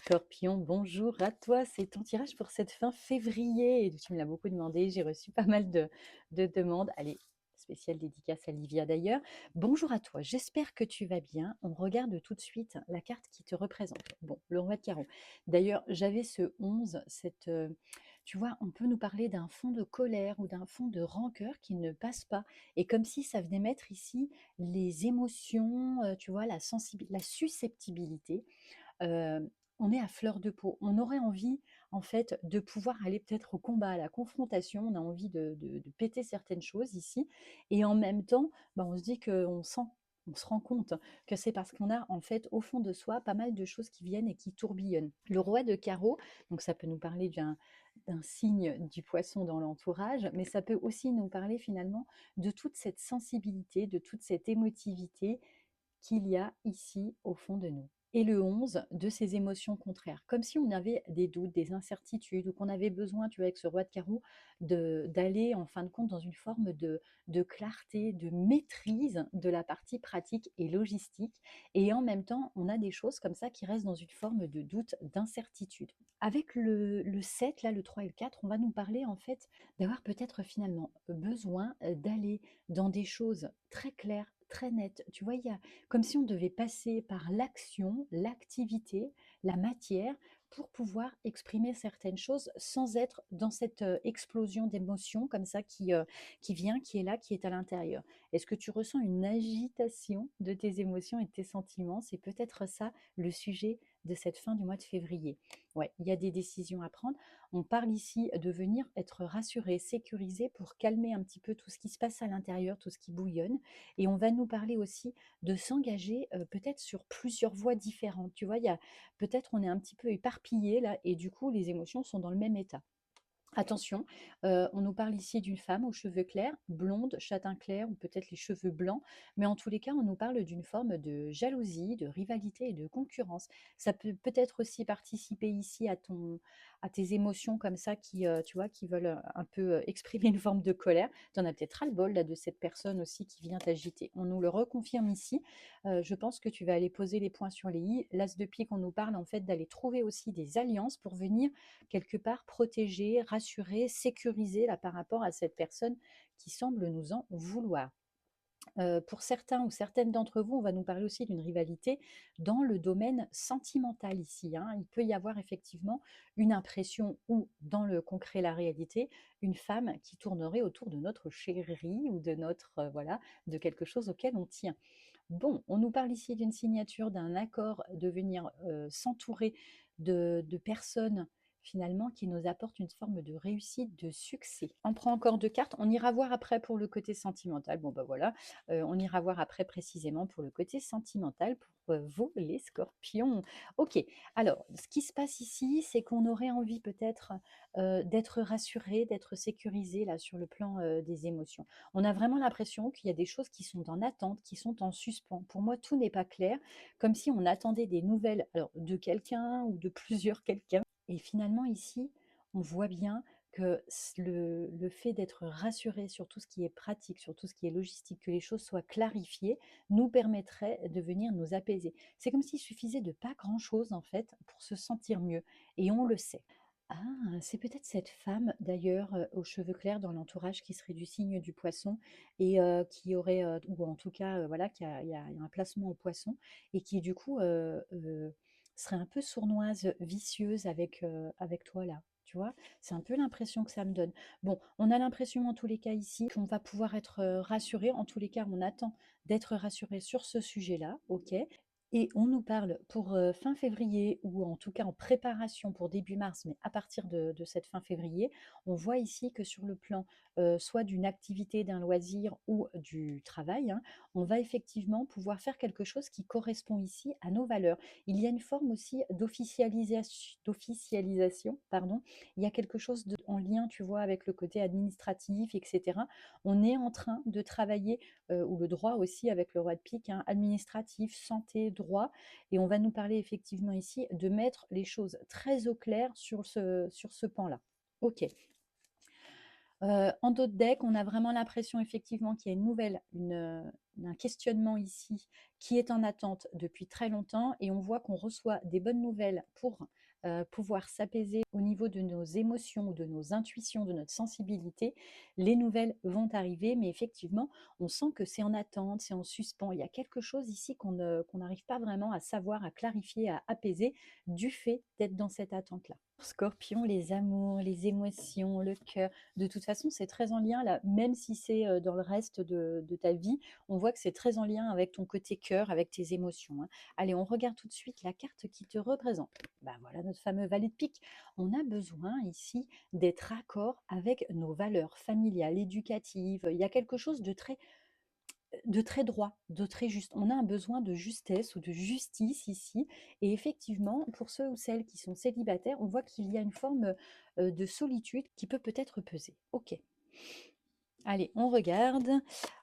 Scorpion, bonjour à toi, c'est ton tirage pour cette fin février. Tu me l'as beaucoup demandé, j'ai reçu pas mal de demandes. Allez, spéciale dédicace à Livia d'ailleurs. Bonjour à toi, j'espère que tu vas bien. On regarde tout de suite la carte qui te représente. Bon, le roi de carreau. D'ailleurs, j'avais ce 11, tu vois, on peut nous parler d'un fond de colère ou d'un fond de rancœur qui ne passe pas. Et comme si ça venait mettre ici les émotions, tu vois, la susceptibilité. Heu, on est à fleur de peau. On aurait envie, en fait, de pouvoir aller peut-être au combat, à la confrontation. On a envie de péter certaines choses ici et en même temps, bah, on se dit on se rend compte que c'est parce qu'on a, en fait, au fond de soi, pas mal de choses qui viennent et qui tourbillonnent. Le roi de carreau, donc ça peut nous parler d'un signe du poisson dans l'entourage, mais ça peut aussi nous parler finalement de toute cette sensibilité, de toute cette émotivité qu'il y a ici au fond de nous. Et le 11 de ces émotions contraires, comme si on avait des doutes, des incertitudes, ou qu'on avait besoin, tu vois, avec ce roi de carreau, d'aller en fin de compte dans une forme de clarté, de maîtrise de la partie pratique et logistique. Et en même temps, on a des choses comme ça qui restent dans une forme de doute, d'incertitude. Avec le 7, là, le 3 et le 4, on va nous parler en fait d'avoir peut-être finalement besoin d'aller dans des choses très claires, très nettes. Tu vois, il y a comme si on devait passer par l'action, l'activité, la matière pour pouvoir exprimer certaines choses sans être dans cette explosion d'émotions comme ça qui vient, qui est là, qui est à l'intérieur. Est-ce que tu ressens une agitation de tes émotions et de tes sentiments? C'est peut-être ça le sujet de cette fin du mois de février. Ouais, il y a des décisions à prendre. On parle ici de venir être rassuré, sécurisé pour calmer un petit peu tout ce qui se passe à l'intérieur, tout ce qui bouillonne. Et on va nous parler aussi de s'engager peut-être sur plusieurs voies différentes. Tu vois, il y a peut-être on est un petit peu éparpillé là et du coup les émotions sont dans le même état. Attention, on nous parle ici d'une femme aux cheveux clairs, blonde, châtain clair ou peut-être les cheveux blancs, mais en tous les cas, on nous parle d'une forme de jalousie, de rivalité et de concurrence. Ça peut peut-être aussi participer ici à tes émotions comme ça qui, tu vois, qui veulent un peu exprimer une forme de colère. Tu en as peut-être ras-le-bol là de cette personne aussi qui vient t'agiter. On nous le reconfirme ici. Je pense que tu vas aller poser les points sur les i. L'as de pique, on nous parle en fait d'aller trouver aussi des alliances pour venir quelque part protéger, rassurer, sécuriser là par rapport à cette personne qui semble nous en vouloir. Pour certains ou certaines d'entre vous, on va nous parler aussi d'une rivalité dans le domaine sentimental ici, hein. Il peut y avoir effectivement une impression ou dans le concret, la réalité, une femme qui tournerait autour de notre chéri ou de notre, voilà, de quelque chose auquel on tient. Bon, on nous parle ici d'une signature, d'un accord, de venir, s'entourer de personnes finalement qui nous apportent une forme de réussite, de succès. On prend encore 2 cartes, on ira voir après pour le côté sentimental. Bon, bah, voilà, on ira voir après précisément pour le côté sentimental pour, vous les scorpions. OK, alors ce qui se passe ici, c'est qu'on aurait envie peut-être, d'être rassuré, d'être sécurisé là sur le plan, des émotions. On a vraiment l'impression qu'il y a des choses qui sont en attente, qui sont en suspens. Pour moi, tout n'est pas clair, comme si on attendait des nouvelles, alors de quelqu'un ou de plusieurs quelqu'un. Et finalement, ici, on voit bien que le fait d'être rassuré sur tout ce qui est pratique, sur tout ce qui est logistique, que les choses soient clarifiées, nous permettrait de venir nous apaiser. C'est comme s'il suffisait de pas grand-chose, en fait, pour se sentir mieux. Et on le sait. Ah, c'est peut-être cette femme d'ailleurs, aux cheveux clairs dans l'entourage qui serait du signe du poisson et qui aurait, ou en tout cas, voilà, il y a un placement au poisson et qui du coup, serait un peu sournoise, vicieuse avec toi là, tu vois? C'est un peu l'impression que ça me donne. Bon, on a l'impression en tous les cas ici qu'on va pouvoir être, rassurés. En tous les cas, on attend d'être rassurés sur ce sujet-là, OK? Et on nous parle pour fin février ou en tout cas en préparation pour début mars, mais à partir de cette fin février, on voit ici que sur le plan soit d'une activité, d'un loisir ou du travail, hein, on va effectivement pouvoir faire quelque chose qui correspond ici à nos valeurs. Il y a une forme aussi d'officialisation, pardon. Il y a quelque chose en lien, tu vois, avec le côté administratif, etc. On est en train de travailler ou le droit aussi avec le roi de pique, hein, administratif, santé, droit. Et on va nous parler effectivement ici de mettre les choses très au clair sur ce pan-là. Ok. En d'autres decks, on a vraiment l'impression effectivement qu'il y a une nouvelle, d'un questionnement ici qui est en attente depuis très longtemps et on voit qu'on reçoit des bonnes nouvelles pour pouvoir s'apaiser au niveau de nos émotions, de nos intuitions, de notre sensibilité. Les nouvelles vont arriver, mais effectivement, on sent que c'est en attente, c'est en suspens. Il y a quelque chose ici qu'on n'arrive pas vraiment à savoir, à clarifier, à apaiser du fait d'être dans cette attente-là. Scorpion, les amours, les émotions, le cœur, de toute façon, c'est très en lien, là, même si c'est dans le reste de ta vie, on voit que c'est très en lien avec ton côté cœur, avec tes émotions, hein. Allez, on regarde tout de suite la carte qui te représente. Ben voilà notre fameux valet de pique. On a besoin ici d'être raccord avec nos valeurs familiales, éducatives. Il y a quelque chose de très droit, de très juste. On a un besoin de justesse ou de justice ici. Et effectivement, pour ceux ou celles qui sont célibataires, on voit qu'il y a une forme de solitude qui peut peut-être peser. Ok. Allez, on regarde.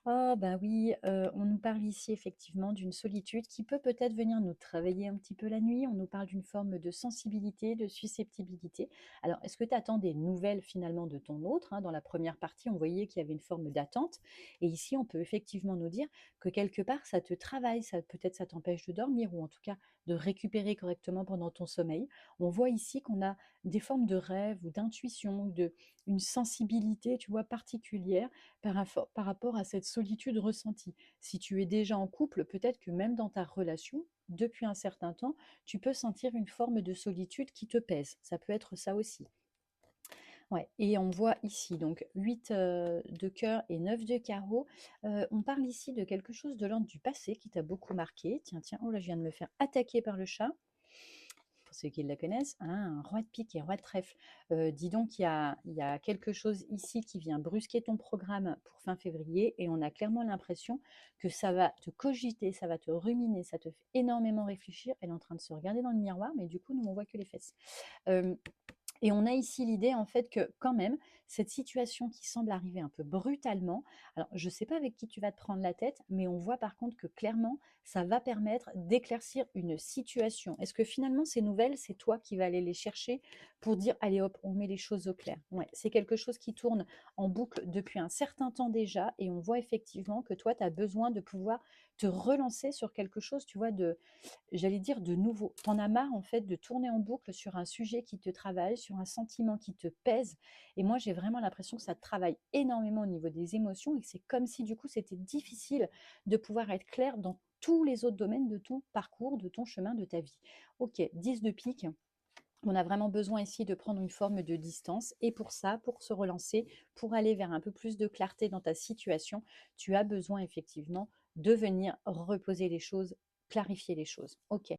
Ah ben oui, on nous parle ici effectivement d'une solitude qui peut peut-être venir nous travailler un petit peu la nuit. On nous parle d'une forme de sensibilité, de susceptibilité. Alors, est-ce que tu attends des nouvelles finalement de ton autre, hein? Dans la première partie, on voyait qu'il y avait une forme d'attente. Et ici, on peut effectivement nous dire que quelque part, ça te travaille, ça peut-être ça t'empêche de dormir ou en tout cas de récupérer correctement pendant ton sommeil. On voit ici qu'on a des formes de rêve ou d'intuition, de une sensibilité, tu vois, particulière par rapport à cette solitude ressentie. Si tu es déjà en couple, peut-être que même dans ta relation, depuis un certain temps, tu peux sentir une forme de solitude qui te pèse. Ça peut être ça aussi. Ouais, et on voit ici donc 8 de cœur et 9 de carreau. On parle ici de quelque chose de l'ordre du passé qui t'a beaucoup marqué. Tiens, tiens, oh là, je viens de me faire attaquer par le chat. Pour ceux qui la connaissent, hein, un roi de pique et roi de trèfle. Dis donc, il y a quelque chose ici qui vient brusquer ton programme pour fin février et on a clairement l'impression que ça va te cogiter, ça va te ruminer, ça te fait énormément réfléchir. Elle est en train de se regarder dans le miroir, mais du coup, nous, on voit que les fesses. Euh, et on a ici l'idée en fait que quand même, cette situation qui semble arriver un peu brutalement, alors je ne sais pas avec qui tu vas te prendre la tête, mais on voit par contre que clairement, ça va permettre d'éclaircir une situation. Est-ce que finalement ces nouvelles, c'est toi qui vas aller les chercher pour dire, allez hop, on met les choses au clair? Ouais, c'est quelque chose qui tourne en boucle depuis un certain temps déjà et on voit effectivement que toi, tu as besoin de pouvoir te relancer sur quelque chose, tu vois, j'allais dire de nouveau. T'en as marre en fait de tourner en boucle sur un sujet qui te travaille, sur un sentiment qui te pèse. Et moi, j'ai vraiment l'impression que ça te travaille énormément au niveau des émotions et que c'est comme si du coup, c'était difficile de pouvoir être clair dans tous les autres domaines de ton parcours, de ton chemin, de ta vie. Ok, 10 de pique. On a vraiment besoin ici de prendre une forme de distance et pour ça, pour se relancer, pour aller vers un peu plus de clarté dans ta situation, tu as besoin effectivement de venir reposer les choses, clarifier les choses. Ok.